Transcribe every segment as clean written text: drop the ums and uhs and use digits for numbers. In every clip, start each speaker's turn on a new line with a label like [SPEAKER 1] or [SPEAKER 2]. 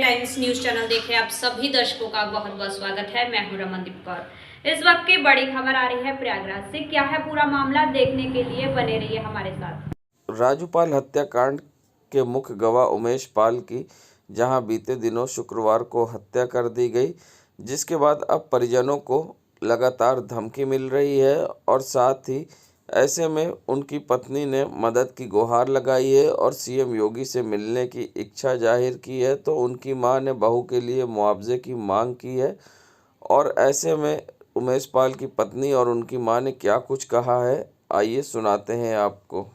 [SPEAKER 1] Times news channel देखे आप सभी दर्शकों का बहुत बहुत स्वागत है। मैं हूं रमनदीप कौर। इस वक्त की बड़ी खबर आ रही है प्रयागराज से। क्या है पूरा मामला, देखने के लिए बने रहिए हमारे साथ।
[SPEAKER 2] राजूपाल हत्याकांड के मुख्य गवाह उमेश पाल की जहां बीते दिनों शुक्रवार को हत्या कर दी गई, जिसके बाद अब परिजनों को लगातार धमकी मिल रही है और साथ ही ऐसे में उनकी पत्नी ने मदद की गुहार लगाई है और सीएम योगी से मिलने की इच्छा जाहिर की है। तो उनकी मां ने बहू के लिए मुआवजे की मांग की है और ऐसे में उमेश पाल की पत्नी और उनकी मां ने क्या कुछ कहा है, आइए सुनाते हैं आपको।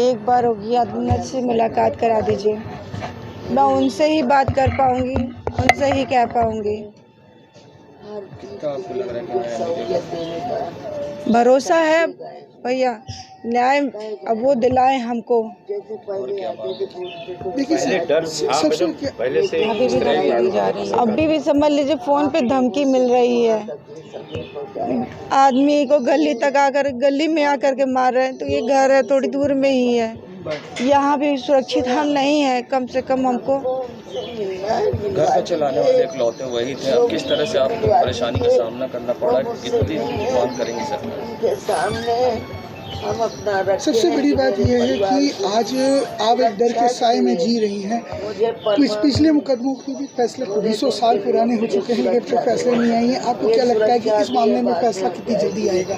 [SPEAKER 3] एक बार होगी आदित्य से मुलाकात करा दीजिए, मैं उनसे ही बात कर पाऊंगी, उनसे ही कह पाऊंगी। भरोसा है भैया, न्याय अब वो दिलाए हमको। अभी भी समझ लीजिए फोन पे धमकी मिल रही है। आदमी को गली तक आकर, गली में आकर के मार रहे हैं। तो ये घर है थोड़ी दूर में ही है, यहाँ भी सुरक्षित हम नहीं है। कम से कम हमको
[SPEAKER 4] घर का चलाने वाले इकलौते वही थे। अब किस तरह से आपको परेशानी का सामना करना पड़ा, कितनी मांग करेंगे सरकार?
[SPEAKER 5] सबसे बड़ी बात यह है कि आज आप एक डर के साए में जी रही हैं। पिछले मुकदमों के भी फैसले 200 साल पुराने हो चुके हैं, लेकिन तो फैसले नहीं आई हैं। आपको क्या लगता है कि इस मामले में फैसला कितनी जल्दी आएगा?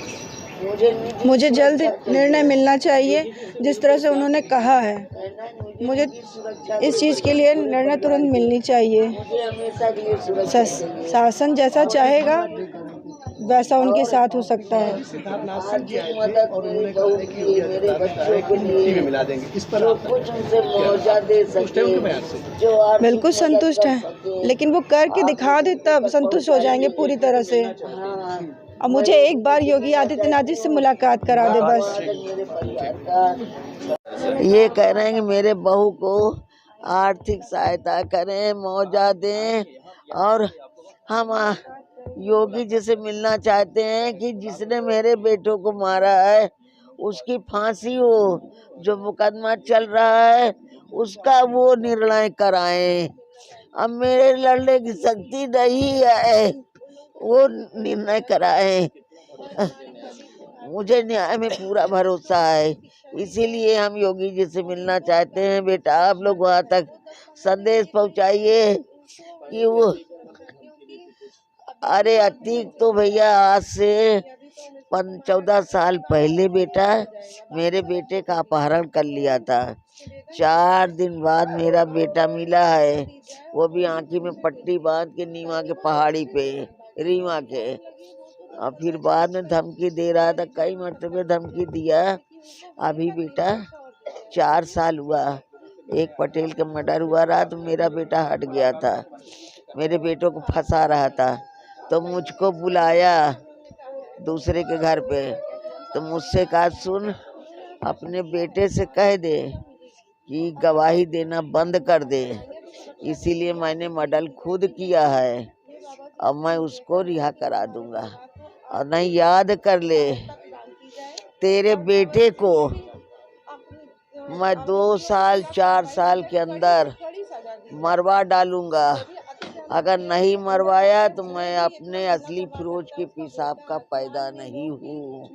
[SPEAKER 3] मुझे जल्द निर्णय मिलना चाहिए, जिस तरह से उन्होंने कहा है। मुझे इस चीज़ के लिए निर्णय तुरंत मिलनी चाहिए। शासन जैसा चाहेगा वैसा उनके साथ हो सकता है। बिल्कुल संतुष्ट हैं, लेकिन वो करके दिखा दे तब संतुष्ट हो जाएंगे पूरी तरह से। अब मुझे एक बार योगी आदित्यनाथ जी से मुलाकात करा दे बस।
[SPEAKER 6] ये कह रहे हैं कि मेरे बहू को आर्थिक सहायता करें, मुआवजा दें, और हम योगी जी से मिलना चाहते हैं कि जिसने मेरे बेटों को मारा है उसकी फांसी हो। जो मुकदमा चल रहा है उसका वो निर्णय कराएं। अब मेरे लड़ने की शक्ति नहीं है, वो निर्णय कराएं। मुझे न्याय में पूरा भरोसा है, इसीलिए हम योगी जी से मिलना चाहते हैं। बेटा आप लोग वहाँ तक संदेश पहुँचाइए कि वो, अरे अतीक तो भैया आज से 14 साल पहले बेटा मेरे बेटे का अपहरण कर लिया था। 4 दिन बाद मेरा बेटा मिला है, वो भी आंखी में पट्टी बांध के नीमा के पहाड़ी पे, रीमा के। और फिर बाद में धमकी दे रहा था, कई मरतबे धमकी दिया। अभी बेटा 4 साल हुआ, एक पटेल का मर्डर हुआ रहा तो मेरा बेटा हट गया था, मेरे बेटों को फंसा रहा था। तो मुझको बुलाया दूसरे के घर पे, तो मुझसे कहा सुन अपने बेटे से कह दे कि गवाही देना बंद कर दे। इसीलिए मैंने मर्डर खुद किया है, अब मैं उसको रिहा करा दूंगा। और नहीं, याद कर ले, तेरे बेटे को मैं 2 साल 4 साल के अंदर मरवा डालूंगा। अगर नहीं मरवाया तो मैं अपने असली फिरोज के पेशाब का पैदा नहीं हूँ।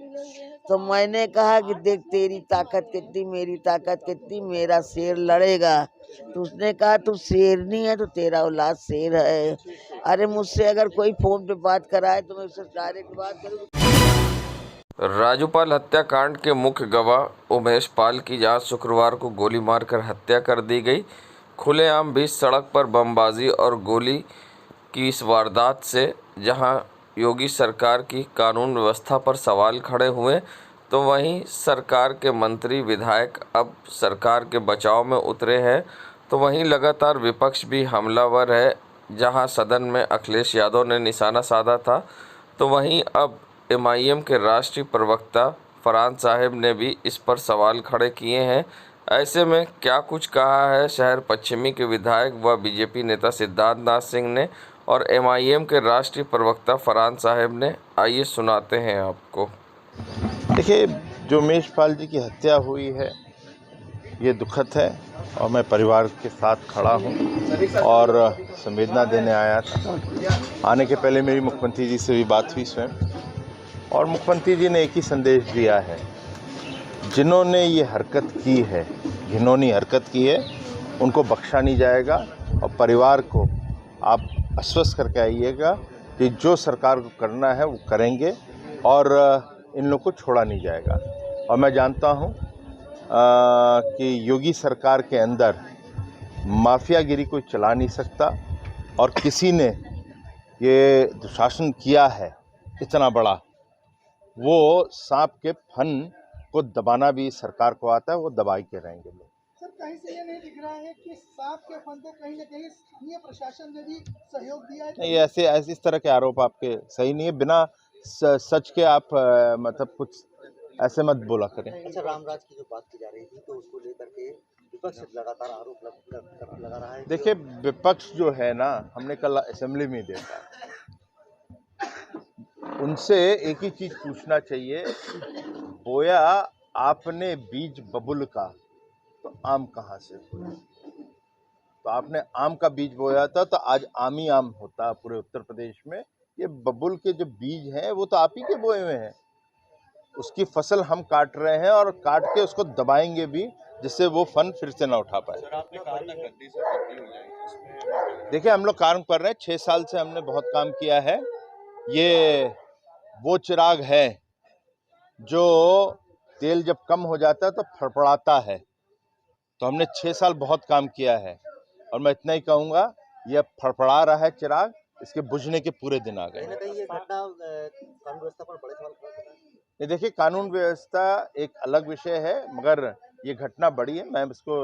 [SPEAKER 6] तो मैंने कहा कि देख तेरी ताकत कितनी, मेरी ताकत कितनी, मेरा शेर लड़ेगा। तो उसने कहा तू शेर नहीं है तो तेरा औलाद शेर है। अरे मुझसे अगर कोई फोन पे बात कराए तो मैं उससे डायरेक्ट बात करूँ।
[SPEAKER 2] राजूपाल हत्याकांड के मुख्य गवाह उमेश पाल की आज शुक्रवार को गोली मारकर हत्या कर दी गई। खुलेआम बीच सड़क पर बमबाजी और गोली की इस वारदात से जहां योगी सरकार की कानून व्यवस्था पर सवाल खड़े हुए, तो वहीं सरकार के मंत्री विधायक अब सरकार के बचाव में उतरे हैं। तो वहीं लगातार विपक्ष भी हमलावर है। जहां सदन में अखिलेश यादव ने निशाना साधा था, तो वहीं अब एमआईएम के राष्ट्रीय प्रवक्ता फरहान साहिब ने भी इस पर सवाल खड़े किए हैं। ऐसे में क्या कुछ कहा है शहर पश्चिमी के विधायक व बीजेपी नेता सिद्धार्थ नाथ सिंह ने और एमआईएम के राष्ट्रीय प्रवक्ता फरहान साहिब ने, आइए सुनाते हैं आपको।
[SPEAKER 7] देखिए, जो उमेश पाल जी की हत्या हुई है ये दुखद है और मैं परिवार के साथ खड़ा हूँ और संवेदना देने आया था। आने के पहले मेरी मुख्यमंत्री जी से भी बात हुई स्वयं, और मुख्यमंत्री जी ने एक ही संदेश दिया है, जिन्होंने ये हरकत की है, घिनौनी हरकत की है, उनको बख्शा नहीं जाएगा। और परिवार को आप आश्वस्त करके आइएगा कि जो सरकार को करना है वो करेंगे और इन लोग को छोड़ा नहीं जाएगा। और मैं जानता हूँ कि योगी सरकार के अंदर माफियागिरी कोई चला नहीं सकता, और किसी ने ये दुशासन किया है इतना बड़ा, वो सांप के फन को दबाना भी सरकार को आता है, वो दबा के रहेंगे लोग।
[SPEAKER 5] सर, कहीं से ये नहीं दिख रहा है कि सांप के फन को कहीं न कहीं स्थानीय प्रशासन ने भी सहयोग दिया है?
[SPEAKER 7] नहीं, ऐसे इस तरह के आरोप आपके सही नहीं है। बिना सच के आप मतलब कुछ ऐसे मत बोला करें।
[SPEAKER 8] अच्छा, रामराज की जो बात की जा रही थी, तो उसको लेकर के विपक्ष लगातार आरोप लगा रहा है।
[SPEAKER 7] देखिए, विपक्ष जो है ना, हमने कल असेंबली में देखा, उनसे एक ही चीज पूछना चाहिए, बोया आपने बीज बबुल का, तो आम कहाँ से हुआ? तो आपने आम का बीज बोया था, तो आज आम ही आम होता पूरे उत्तर प्रदेश में। ये बबुल के जो बीज हैं वो तो आप ही के बोए हुए हैं, उसकी फसल हम काट रहे हैं और काट के उसको दबाएंगे भी, जिससे वो फन फिर से ना उठा पाए। देखिए, हम लोग काम कर रहे हैं, 6 साल से हमने बहुत काम किया है। ये वो चिराग है जो तेल जब कम हो जाता है तो फड़फड़ाता है, तो हमने 6 साल बहुत काम किया है। और मैं इतना ही कहूँगा, ये फड़फड़ा रहा है चिराग, इसके बुझने के पूरे दिन आ गए।
[SPEAKER 8] ये घटना कानून व्यवस्था पर बड़े सवाल खड़े कर रहा है।
[SPEAKER 7] ये देखिए, कानून व्यवस्था एक अलग विषय है, मगर ये घटना बड़ी है, मैं इसको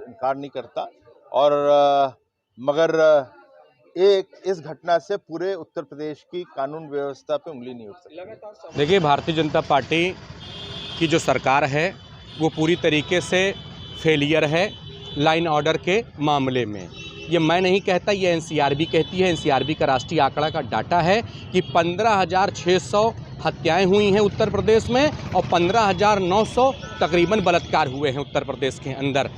[SPEAKER 7] इनकार नहीं करता। और मगर एक इस घटना से पूरे उत्तर प्रदेश की कानून व्यवस्था पे उंगली नहीं उठ सकती।
[SPEAKER 9] देखिए, भारतीय जनता पार्टी की जो सरकार है वो पूरी तरीके से फेलियर है लाइन ऑर्डर के मामले में। ये मैं नहीं कहता, ये एनसीआरबी कहती है। एनसीआरबी का राष्ट्रीय आंकड़ा का डाटा है कि 15,600 हत्याएं हुई हैं उत्तर प्रदेश में और 15,900 तकरीबन बलात्कार हुए हैं उत्तर प्रदेश के अंदर।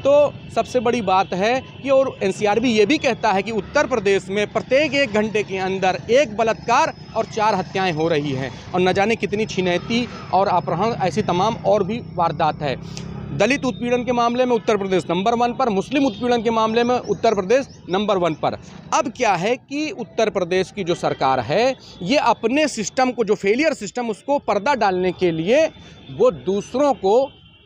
[SPEAKER 9] तो सबसे बड़ी बात है कि, और एनसीआरबी ये भी कहता है कि उत्तर प्रदेश में प्रत्येक 1 घंटे के अंदर 1 बलात्कार और 4 हत्याएं हो रही हैं, और न जाने कितनी छिनैती और अपहरण, ऐसी तमाम और भी वारदात है। दलित उत्पीड़न के मामले में उत्तर प्रदेश नंबर 1 पर, मुस्लिम उत्पीड़न के मामले में उत्तर प्रदेश नंबर 1 पर। अब क्या है कि उत्तर प्रदेश की जो सरकार है, ये अपने सिस्टम को, जो फेलियर सिस्टम, उसको पर्दा डालने के लिए वो दूसरों को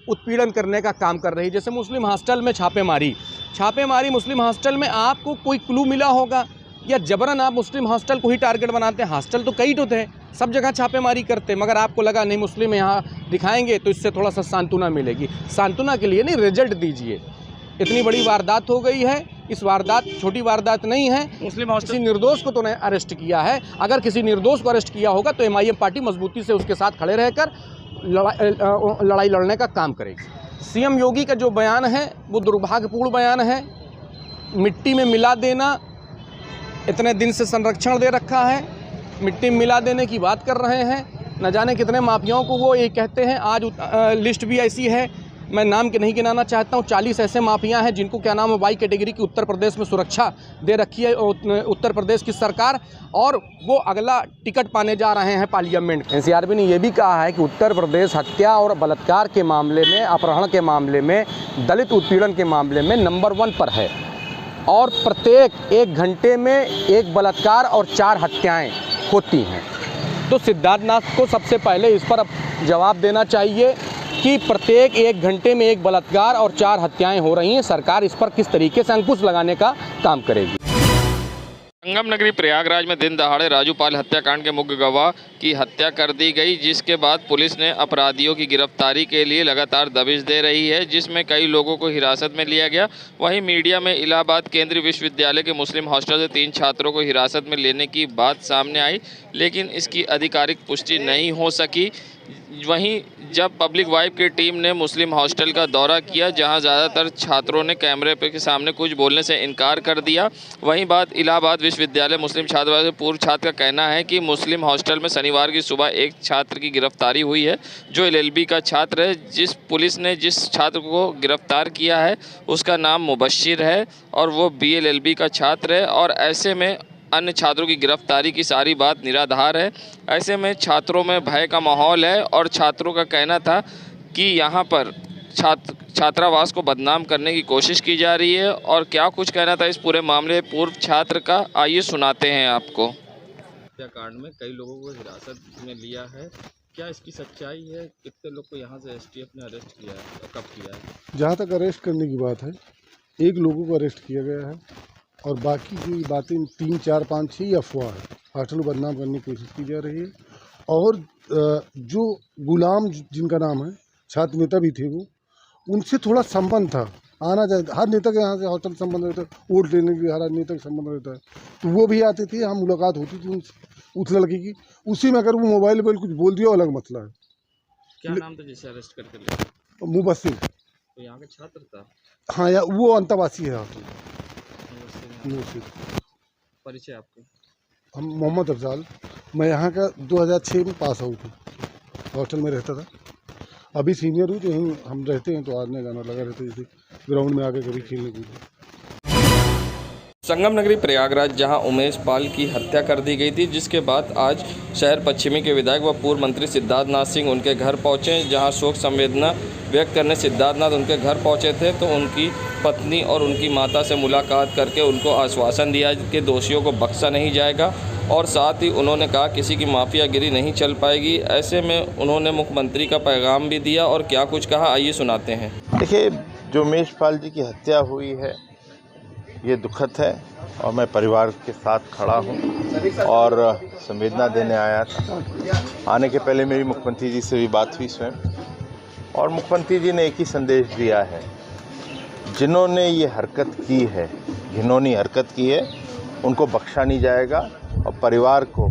[SPEAKER 9] उत्पीड़न करने का काम कर रही है। जैसे मुस्लिम हॉस्टल में छापेमारी मुस्लिम हॉस्टल में आपको कोई क्लू मिला होगा, या जबरन आप मुस्लिम हॉस्टल को ही टारगेट बनाते हैं? हॉस्टल तो कई तो थे, सब जगह छापेमारी करते, मगर आपको लगा नहीं मुस्लिम यहाँ दिखाएंगे तो इससे थोड़ा सा सांत्वना मिलेगी। सांत्वना के लिए नहीं, रिजल्ट दीजिए। इतनी बड़ी वारदात हो गई है, इस वारदात छोटी वारदात नहीं है। मुस्लिम किसी निर्दोष को तो नहीं अरेस्ट किया है। अगर किसी निर्दोष को अरेस्ट किया होगा तो एमआईएम पार्टी मजबूती से उसके साथ खड़े रहकर लड़ाई लड़ने का काम करेगी। सीएम योगी का जो बयान है वो दुर्भाग्यपूर्ण बयान है। मिट्टी में मिला देना, इतने दिन से संरक्षण दे रखा है, मिट्टी में मिला देने की बात कर रहे हैं। न जाने कितने माफियाओं को वो ये कहते हैं। आज लिस्ट भी ऐसी है, मैं नाम के नहीं गिनाना चाहता हूँ, 40 ऐसे माफिया हैं जिनको क्या नाम है वाई कैटेगरी की उत्तर प्रदेश में सुरक्षा दे रखी है उत्तर प्रदेश की सरकार, और वो अगला टिकट पाने जा रहे हैं पार्लियामेंट। एनसीआरबी ने यह भी कहा है कि उत्तर प्रदेश हत्या और बलात्कार के मामले में, अपहरण के मामले में, दलित उत्पीड़न के मामले में नंबर 1 पर है, और प्रत्येक 1 घंटे में 1 बलात्कार और 4 हत्याएँ होती हैं। तो सिद्धार्थनाथ को सबसे पहले इस पर अब जवाब देना चाहिए कि प्रत्येक 1 घंटे में 1 बलात्कार और 4 हत्याएं हो रही हैं। सरकार इस पर किस तरीके से अंकुश लगाने का काम करेगी।
[SPEAKER 2] संगम नगरी प्रयागराज में दिन दहाड़े राजू पाल हत्याकांड के मुख्य गवाह की हत्या कर दी गई, जिसके बाद पुलिस ने अपराधियों की गिरफ्तारी के लिए लगातार दबिश दे रही है, जिसमें कई लोगों को हिरासत में लिया गया। वहीं मीडिया में इलाहाबाद केंद्रीय विश्वविद्यालय के मुस्लिम हॉस्टल से 3 छात्रों को हिरासत में लेने की बात सामने आई, लेकिन इसकी आधिकारिक पुष्टि नहीं हो सकी। वहीं जब पब्लिक वाइफ की टीम ने मुस्लिम हॉस्टल का दौरा किया जहां ज़्यादातर छात्रों ने कैमरे पे के सामने कुछ बोलने से इनकार कर दिया, वहीं बात इलाहाबाद विश्वविद्यालय मुस्लिम छात्रावास के पूर्व छात्र का कहना है कि मुस्लिम हॉस्टल में शनिवार की सुबह एक छात्र की गिरफ्तारी हुई है जो LLB का छात्र है। जिस पुलिस ने जिस छात्र को गिरफ्तार किया है उसका नाम मुबश्शिर है और वो BLLB का छात्र है और ऐसे में अन्य छात्रों की गिरफ्तारी की सारी बात निराधार है। ऐसे में छात्रों में भय का माहौल है और छात्रों का कहना था कि यहाँ पर छात्रावास को बदनाम करने की कोशिश की जा रही है। और क्या कुछ कहना था इस पूरे मामले पूर्व छात्र का, आइए सुनाते हैं आपको। हत्याकांड में कई लोगों को हिरासत में लिया है, क्या इसकी सच्चाई है? कितने लोग को यहाँ से STF ने अरेस्ट किया है और कब किया है?
[SPEAKER 10] जहाँ तक अरेस्ट करने की बात है, 1 लोगों को अरेस्ट किया गया है और बाकी की बातें 3, 4, 5, 6 अफवाह है। हॉस्टल को बदनाम करने की कोशिश की जा रही है। और जो गुलाम जिनका नाम है, छात्र नेता भी थे, वो उनसे थोड़ा संबंध था, आना जाता। हर नेता के यहाँ से हॉस्टल संबंध रहता है, वोट लेने के हर नेता का संबंध रहता है, तो वो भी आते थे, हम मुलाकात होती थी उनसे, उस लड़की की। उसी में अगर वो मोबाइल पर कुछ बोल दिया अलग मसला है।
[SPEAKER 2] क्या नाम था जिसे अरेस्ट करके लिया?
[SPEAKER 10] मुबश्शिर।
[SPEAKER 2] तो यहाँ का छात्र था?
[SPEAKER 10] हाँ, या वो अंतवासी है हॉस्टल।
[SPEAKER 2] परिचय आपको?
[SPEAKER 10] हम मोहम्मद अफजाल, मैं यहाँ का 2006 में पास आउट हूँ, हॉस्टल में रहता था। अभी सीनियर हूँ, तो यहीं हम रहते हैं, तो आने जाना लगा रहता है, जैसे ग्राउंड में आके कभी खेलने कूदने।
[SPEAKER 2] संगम नगरी प्रयागराज जहां उमेश पाल की हत्या कर दी गई थी, जिसके बाद आज शहर पश्चिमी के विधायक व पूर्व मंत्री सिद्धार्थनाथ सिंह उनके घर पहुंचे। जहां शोक संवेदना व्यक्त करने सिद्धार्थनाथ उनके घर पहुंचे थे, तो उनकी पत्नी और उनकी माता से मुलाकात करके उनको आश्वासन दिया कि दोषियों को बख्शा नहीं जाएगा और साथ ही उन्होंने कहा किसी की माफियागिरी नहीं चल पाएगी। ऐसे में उन्होंने मुख्यमंत्री का पैगाम भी दिया और क्या कुछ कहा, आइए सुनाते हैं।
[SPEAKER 7] देखिए, जो उमेश पाल जी की हत्या हुई है ये दुखद है और मैं परिवार के साथ खड़ा हूँ और संवेदना देने आया था। आने के पहले मेरी मुख्यमंत्री जी से भी बात हुई स्वयं, और मुख्यमंत्री जी ने एक ही संदेश दिया है, जिन्होंने ये हरकत की है, घिनौनी हरकत की है, उनको बख्शा नहीं जाएगा। और परिवार को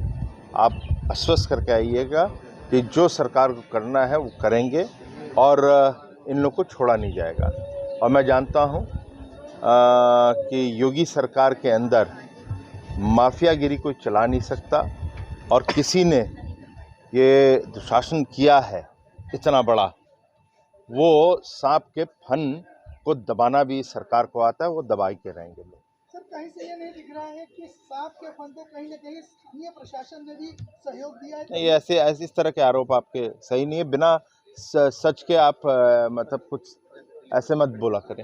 [SPEAKER 7] आप आश्वस्त करके आइएगा कि जो सरकार को करना है वो करेंगे और इन लोग को छोड़ा नहीं जाएगा। और मैं जानता हूँ कि योगी सरकार के अंदर माफियागिरी कोई चला नहीं सकता और किसी ने ये दुशासन किया है इतना बड़ा, वो सांप के फन को दबाना भी सरकार को आता है, वो दबा के रहेंगे लोग।
[SPEAKER 5] सर, कहीं से ये नहीं दिख रहा है कि सांप के फन को कहीं ना कहीं स्थानीय प्रशासन ने भी सहयोग दिया है?
[SPEAKER 7] नहीं, ऐसे इस तरह के आरोप आपके सही नहीं है। बिना सच के आप मतलब कुछ ऐसे मत बोला करें।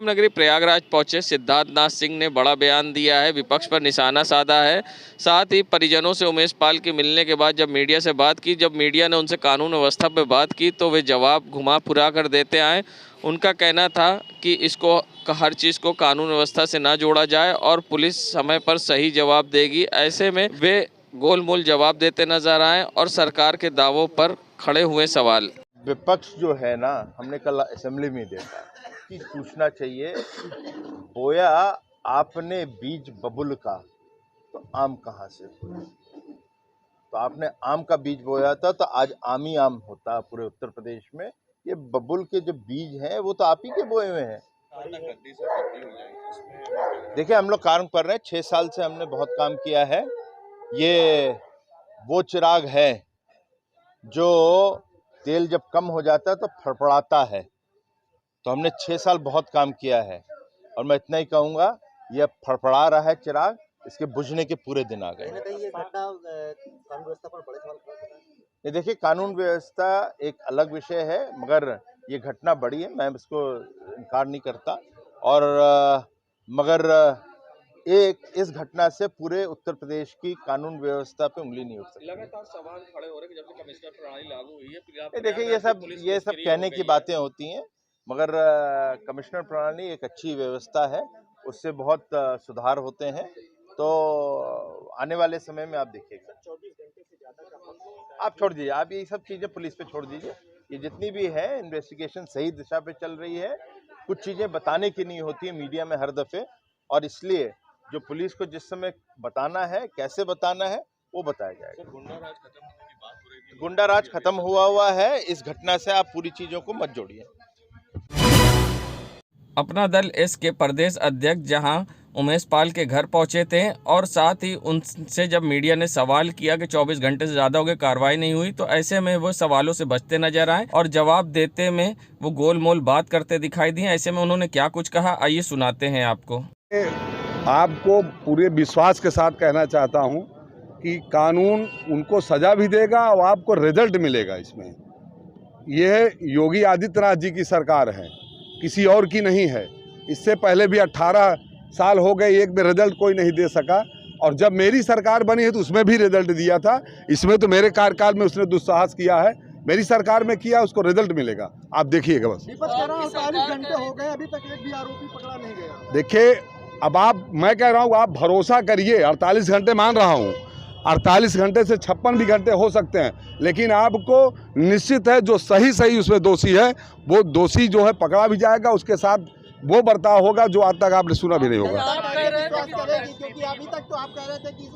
[SPEAKER 2] नगरी प्रयागराज पहुंचे सिद्धार्थनाथ सिंह ने बड़ा बयान दिया है, विपक्ष पर निशाना साधा है। साथ ही परिजनों से उमेश पाल के मिलने के बाद जब मीडिया से बात की, जब मीडिया ने उनसे कानून व्यवस्था पर बात की, तो वे जवाब घुमा फिरा कर देते आए। उनका कहना था कि इसको हर चीज़ को कानून व्यवस्था से ना जोड़ा जाए और पुलिस समय पर सही जवाब देगी। ऐसे में वे गोलमोल जवाब देते नजर आए और सरकार के दावों पर खड़े हुए सवाल।
[SPEAKER 7] विपक्ष जो है ना, हमने कल असेंबली में देखा कि पूछना चाहिए, बोया आपने बीज बबुल का तो आम कहाँ से हुआ? तो आपने आम का बीज बोया था तो आज आम ही आम होता पूरे उत्तर प्रदेश में। ये बबुल के जो बीज हैं वो तो आप ही के बोए हुए हैं। देखिए, हम लोग काम कर रहे हैं, 6 साल से हमने बहुत काम किया है। ये वो चिराग है जो तेल जब कम हो जाता है तो फड़फड़ाता है। तो हमने 6 साल बहुत काम किया है और मैं इतना ही कहूँगा, ये फड़फड़ा रहा है चिराग, इसके बुझने के पूरे दिन आ गए।
[SPEAKER 8] ये घटना कानून व्यवस्था पर बड़े सवाल खड़े कर रहा है।
[SPEAKER 7] ये देखिए, कानून व्यवस्था एक अलग विषय है, मगर ये घटना बड़ी है, मैं इसको इनकार नहीं करता। और मगर इस घटना से पूरे उत्तर प्रदेश की कानून व्यवस्था पे उंगली नहीं उठ सकती।
[SPEAKER 2] लगातार सवाल खड़े हो रहे हैं कि जब से कमिश्नर प्रणाली लागू हुई है,
[SPEAKER 7] देखिए ये सब कहने की बातें होती हैं, मगर कमिश्नर प्रणाली एक अच्छी व्यवस्था है, उससे बहुत सुधार होते हैं। तो आने वाले समय में आप देखिएगा।
[SPEAKER 8] 24 घंटे से ज्यादा का वक्त
[SPEAKER 7] आप छोड़ दीजिए, आप ये सब चीज़ें पुलिस पे छोड़ दीजिए। ये जितनी भी है इन्वेस्टिगेशन सही दिशा पे चल रही है। कुछ चीज़ें बताने की नहीं होती है मीडिया में हर दफ़े, और इसलिए जो पुलिस को जिस समय बताना है, कैसे बताना है, वो बताया जाएगा। गुंडा राज खत्म हुआ है, इस घटना से आप पूरी चीजों को मत जोड़िए।
[SPEAKER 2] अपना दल एस के प्रदेश अध्यक्ष जहां उमेश पाल के घर पहुंचे थे और साथ ही उनसे जब मीडिया ने सवाल किया कि 24 घंटे से ज़्यादा हो गए कार्रवाई नहीं हुई, तो ऐसे में वो सवालों से बचते नजर आए और जवाब देते में वो गोल मोल बात करते दिखाई दिए। ऐसे में उन्होंने क्या कुछ कहा, आइए सुनाते हैं आपको।
[SPEAKER 10] आपको पूरे विश्वास के साथ कहना चाहता हूं कि कानून उनको सजा भी देगा और आपको रिजल्ट मिलेगा। इसमें यह योगी आदित्यनाथ जी की सरकार है, किसी और की नहीं है। इससे पहले भी 18 साल हो गए, एक भी रिजल्ट कोई नहीं दे सका, और जब मेरी सरकार बनी है तो उसमें भी रिजल्ट दिया था। इसमें तो मेरे कार्यकाल में उसने दुस्साहस किया है, मेरी सरकार में किया, उसको रिजल्ट मिलेगा, आप देखिएगा। बस
[SPEAKER 5] 48 घंटे हो गए, अभी तक एक भी आरोपी पकड़ा नहीं गया।
[SPEAKER 10] देखिए, अब मैं कह रहा हूँ, आप भरोसा करिए। 48 घंटे मान रहा हूँ, 48 घंटे से 56 भी घंटे हो सकते हैं, लेकिन आपको निश्चित है जो सही उसमें दोषी है, वो दोषी जो है पकड़ा भी जाएगा। उसके साथ वो बर्ताव होगा जो आज तक आपने सुना भी नहीं होगा।
[SPEAKER 5] क्योंकि अभी तक तो आप कह रहे थे कि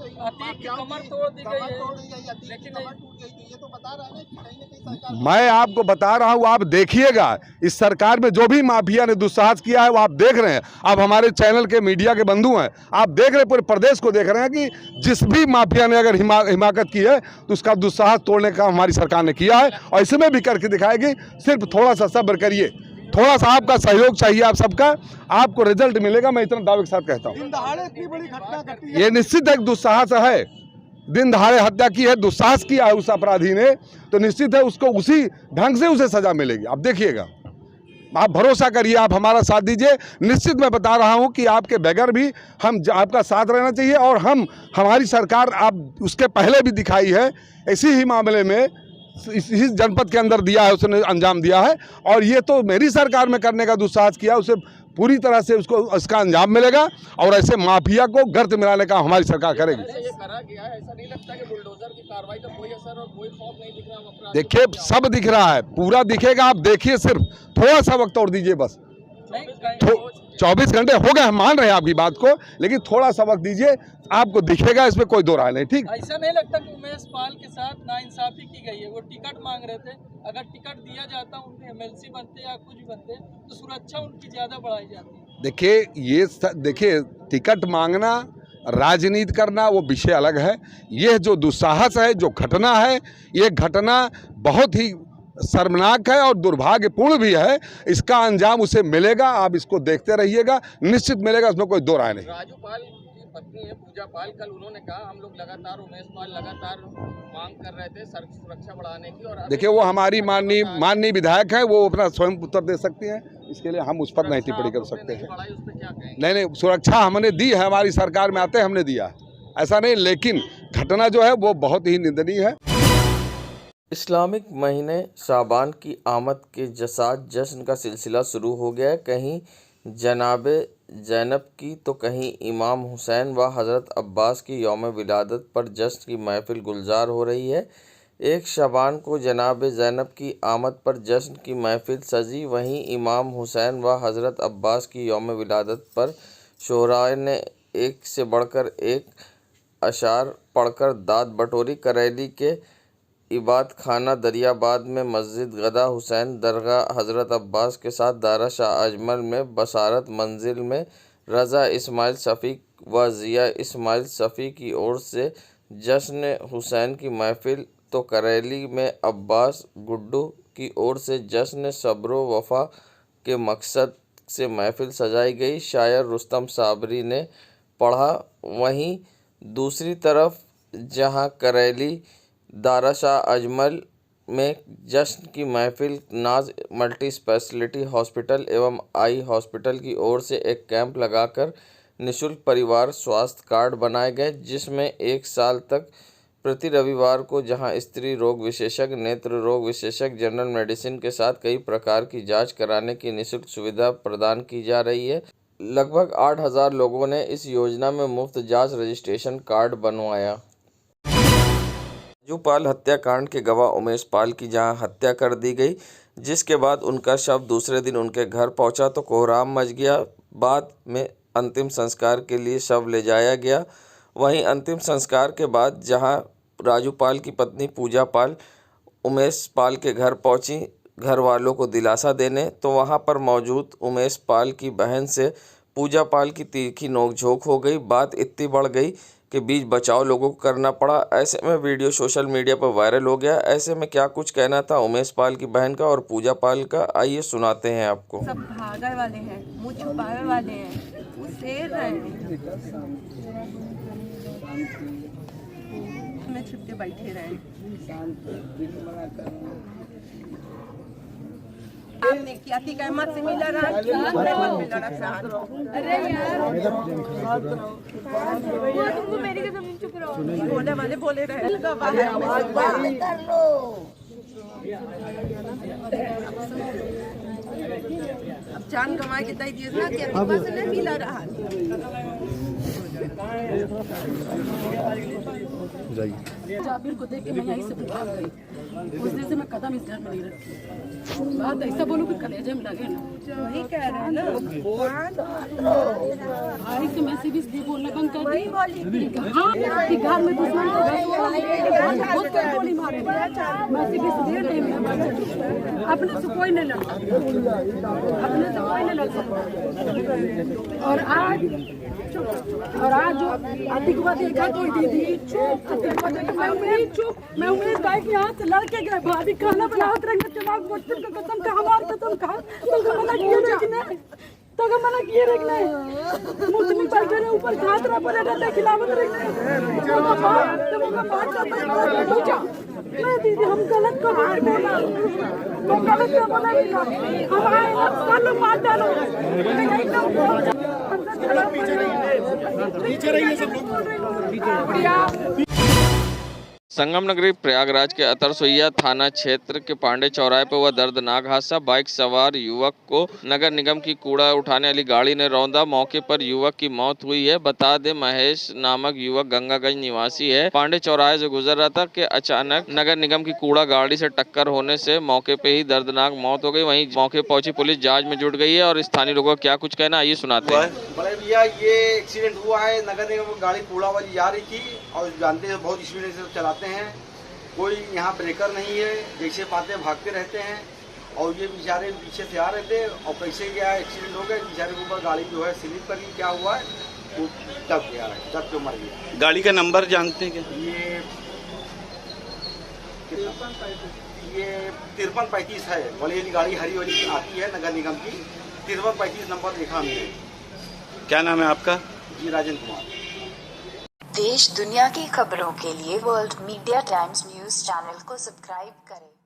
[SPEAKER 5] कमर तोड़ दी गई है, लेकिन कमर टूट गई थी, ये तो बता रहा है ना कि कहीं ना कहीं सरकार।
[SPEAKER 10] मैं आपको बता रहा हूँ, आप देखिएगा इस सरकार में जो भी माफिया ने दुस्साहस किया है वो आप देख रहे हैं। आप हमारे चैनल के मीडिया के बंधु हैं, आप देख रहे हैं, पूरे प्रदेश को देख रहे हैं कि जिस भी माफिया ने अगर हिमाकत की है तो उसका दुस्साहस तोड़ने का हमारी सरकार ने किया है और इसमें भी करके दिखाएगी। सिर्फ थोड़ा सा सब्र करिए, थोड़ा सा आपका सहयोग चाहिए, आप सबका, आपको रिजल्ट मिलेगा। मैं इतना दावे के साथ कहता हूँ।
[SPEAKER 5] दिन दहाड़े इतनी बड़ी घटना घटी है,
[SPEAKER 10] ये निश्चित एक दुस्साहस है। दिन दहाड़े हत्या की है, दुस्साहस किया है उस अपराधी ने, तो निश्चित है उसको उसी ढंग से उसे सजा मिलेगी। आप देखिएगा, आप भरोसा करिए, आप हमारा साथ दीजिए। निश्चित मैं बता रहा हूं कि आपके बगैर भी हम आपका साथ रहना चाहिए, और हमारी सरकार आप उसके पहले भी दिखाई है, इसी ही मामले में इसी जनपद के अंदर दिया है, उसने अंजाम दिया है। और ये तो मेरी सरकार में करने का दुस्साहस किया, उसे पूरी तरह से उसको इसका अंजाम मिलेगा, और ऐसे माफिया को गर्त मिलाने का हमारी सरकार करेगी। देखिए, सब दिख रहा है, पूरा दिखेगा, आप देखिए, सिर्फ थोड़ा सा वक्त और दीजिए। बस 24 घंटे हो गए, हम मान रहे हैं आपकी बात को, लेकिन थोड़ा सा वक्त दीजिए, आपको दिखेगा, इसमें कोई दो राय नहीं। ठीक,
[SPEAKER 11] ऐसा नहीं लगता कि उमेश पाल के साथ नाइंसाफी की गई है? वो टिकट मांग रहे थे, अगर टिकट दिया जाता, उनके MLC बनते या कुछ बनते, तो सुरक्षा उनकी ज्यादा बढ़ाई जाती।
[SPEAKER 10] देखिए, टिकट मांगना, राजनीति करना वो विषय अलग है। यह जो दुस्साहस है, जो घटना है, ये घटना बहुत ही शर्मनाक है और दुर्भाग्यपूर्ण भी है। इसका अंजाम उसे मिलेगा, आप इसको देखते रहिएगा, निश्चित मिलेगा, उसमें कोई दो राय नहीं।
[SPEAKER 4] राजू पाल की पत्नी है पूजा पाल, कल उन्होंने कहा हम लोग लगातार उमेश पाल लगातार मांग कर रहे थे सुरक्षा बढ़ाने की, और
[SPEAKER 10] देखिए, वो हमारी माननीय विधायक है, वो अपना स्वयं उत्तर दे सकती हैं, इसके लिए हम उस पर नहीं टिप्पणी कर सकते हैं। नहीं, सुरक्षा हमने दी है, हमारी सरकार में आते हमने दिया, ऐसा नहीं, लेकिन घटना जो है वो बहुत ही निंदनीय है।
[SPEAKER 2] इस्लामिक महीने शाबान की आमद के साथ जश्न का सिलसिला शुरू हो गया है। कहीं जनाबे ज़ैनब की तो कहीं इमाम हुसैन व हज़रत अब्बास की यौम विलादत पर जश्न की महफिल गुलजार हो रही है। 1 शाबान को जनाबे ज़ैनब की आमद पर जश्न की महफिल सजी, वहीं इमाम हुसैन व हज़रत अब्बास की यौम विलादत पर शोहराए ने एक से बढ़कर एक अशार पढ़कर दाद बटोरी। करेली के इबाद खाना दरियाबाद में मस्जिद गदा हुसैन दरगाह हज़रत अब्बास के साथ दारा शाह अजमल में बसारत मंजिल में रज़ा इस्माइल शफ़ीक व ज़िया इस्माइल शफ़ी की ओर से जश्न हुसैन की महफिल, तो करेली में अब्बास गुड्डू की ओर से जश्न सब्रो वफ़ा के मकसद से महफिल सजाई गई। शायर रुस्तम साबरी ने पढ़ा। वहीं दूसरी तरफ जहां करेली दारा शाह अजमल में जश्न की महफिल नाज मल्टी स्पेशलिटी हॉस्पिटल एवं आई हॉस्पिटल की ओर से एक कैंप लगाकर निःशुल्क परिवार स्वास्थ्य कार्ड बनाए गए, जिसमें 1 साल तक प्रति रविवार को जहां स्त्री रोग विशेषज्ञ, नेत्र रोग विशेषज्ञ, जनरल मेडिसिन के साथ कई प्रकार की जांच कराने की निःशुल्क सुविधा प्रदान की जा रही है। लगभग 8000 लोगों ने इस योजना में मुफ्त जांच रजिस्ट्रेशन कार्ड बनवाया। राजू पाल हत्याकांड के गवाह उमेश पाल की जहां हत्या कर दी गई, जिसके बाद उनका शव दूसरे दिन उनके घर पहुंचा तो कोहराम मच गया। बाद में अंतिम संस्कार के लिए शव ले जाया गया। वहीं अंतिम संस्कार के बाद जहां राजू पाल की पत्नी पूजा पाल उमेश पाल के घर पहुंची घर वालों को दिलासा देने, तो वहां पर मौजूद उमेश पाल की बहन से पूजा पाल की तीखी नोकझोंक हो गई। बात इतनी बढ़ गई कि बीच बचाव लोगों को करना पड़ा। ऐसे में वीडियो सोशल मीडिया पर वायरल हो गया। ऐसे में क्या कुछ कहना था उमेश पाल की बहन का और पूजा पाल का, आइए सुनाते हैं आपको।
[SPEAKER 3] सब भागने वाले हैं, मुँह छुपाने वाले हैं, वो शेर हैं। में छुप के बैठे रहे। आपने क्या थी कहमत से मिला रहा, अरे यार तुमको मेरी कसम चुप रहो, बोले वाले बोले रहे। अब जान गंवा के तय दिए ना कि अभी पास नहीं मिला रहा।
[SPEAKER 12] जाबिर को देख के मैं यहीं से भाग गई। उस दिन से मैं कदम इस घर में नहीं रखी। बात ऐसा बोलूं कि कलेजे में लगे ना,
[SPEAKER 3] वही कह रहे हैं ना।
[SPEAKER 12] भाई से मैं सिर्फ इसलिए बोलना बंद कर दी कि घर में दुश्मन बहुत गोली मारे। मैं सिर्फ इसलिए नहीं, अपने से कोई नहीं लड़ता, अपने से कोई नहीं लड़ सकता। और आज जो आतंकवाद देखा तो दीदी मैं उमेश भाई के यहाँ से लड़के गए, भाभी खाना बनाते रहेंगे, चमाक बच्चन का कसम का हमार कसम का तो मना किए रखने, तो मना किए रखने मुस्लिम बैठे रहे ऊपर घातरा पड़े रहते खिलावत रखने मैं दीदी हम गलत को मार बोला, मैं गलत को बोला हम आए ना लोग मार डालो।
[SPEAKER 2] संगम नगरी प्रयागराज के अतरसोइया थाना क्षेत्र के पांडे चौराहे पर हुआ दर्दनाक हादसा। बाइक सवार युवक को नगर निगम की कूड़ा उठाने वाली गाड़ी ने रौंदा। मौके पर युवक की मौत हुई है। बता दें महेश नामक युवक गंगागंज निवासी है। पांडे चौराहे से गुजर रहा था कि अचानक नगर निगम की कूड़ा गाड़ी से टक्कर होने से मौके पे ही दर्दनाक मौत हो गई। वहीं मौके पहुंची पुलिस जाँच में जुट गई है और स्थानीय लोगों का क्या कुछ कहना, आइए सुनाते हैं।
[SPEAKER 13] बड़े भैया ये एक्सीडेंट हुआ है, नगर निगम की गाड़ी कूड़ा वाली जा रही थी और जानते हैं बहुत स्पीड से चलाते हैं, कोई यहाँ ब्रेकर नहीं है, जैसे पाते भागते रहते हैं और ये बेचारे पीछे से आ रहे थे और कैसे गया एक्सीडेंट हो गया। बेचारे के ऊपर गाड़ी जो है स्लिप कर गई, क्या हुआ है वो दब गया है, दब के मर गया। गाड़ी का नंबर जानते हैं क्या? ये 5335 है, वाली गाड़ी हरी वाली आती है नगर निगम की, 5335 नंबर लिखा हमने। क्या नाम है आपका? जी राजेंद्र कुमार।
[SPEAKER 14] देश दुनिया की खबरों के लिए world media times news channel को सब्सक्राइब करें।